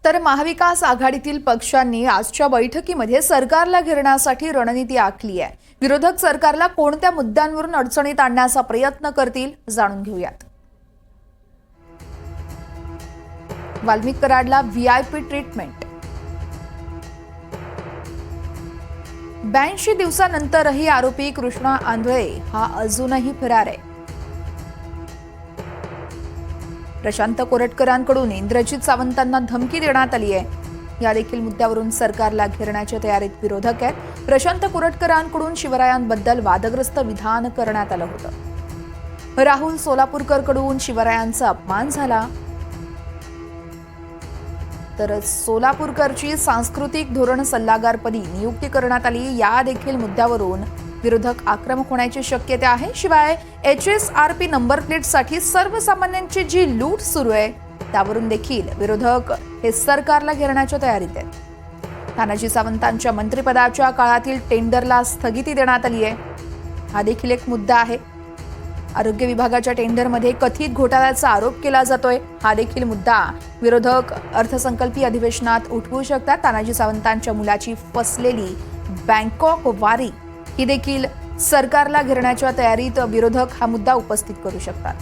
तर महाविकास आघाडीतील पक्षांनी आजच्या बैठकीमध्ये सरकारला घेरण्यासाठी रणनीती आखली आहे। विरोधक सरकारला कोणत्या मुद्द्यांवरून अडचणीत आणण्याचा प्रयत्न करतील जाणून घेऊयात। वाल्मिक कराडला व्हीआयपी ट्रीटमेंट। 82 दिवसानंतरही आरोपी कृष्णा आंधळे हा अजूनही फरार आहे। प्रशांत कोरटकरांकडून इंद्रजित सावंतांना धमकी देण्यात आली आहे। या देखील मुद्द्यावरून सरकारला घेरण्याच्या तयारीत विरोधक आहेत। प्रशांत कोरटकरांकडून शिवरायांबद्दल वादग्रस्त विधान करण्यात आलं होतं। राहुल सोलापूरकरकडून शिवरायांचा अपमान झाला, तर सोलापूरकरची सांस्कृतिक धोरण सल्लागारपदी नियुक्ती करण्यात आली। या देखील मुद्द्यावरून विरोधक आक्रमक होण्याची शक्यता आहे। शिवाय HSRP नंबर प्लेटसाठी सर्वसामान्यांची जी लूट सुरू आहे त्यावरून देखील विरोधक हे सरकारला घेरण्याच्या तयारीत आहेत। तानाजी सावंतांच्या मंत्रिपदाच्या काळातील टेंडरला स्थगिती देण्यात आली आहे। हा देखील एक मुद्दा आहे। आरोग्य विभागाच्या टेंडरमध्ये कथित घोटाळ्याचा आरोप केला जातोय। हा देखील मुद्दा विरोधक अर्थसंकल्पीय अधिवेशनात उठवू शकतात। तानाजी सावंतांच्या मुलाची फसलेली बँकॉक वारी ही देखील सरकारला घेरण्याच्या तयारीत विरोधक हा मुद्दा उपस्थित करू शकतात।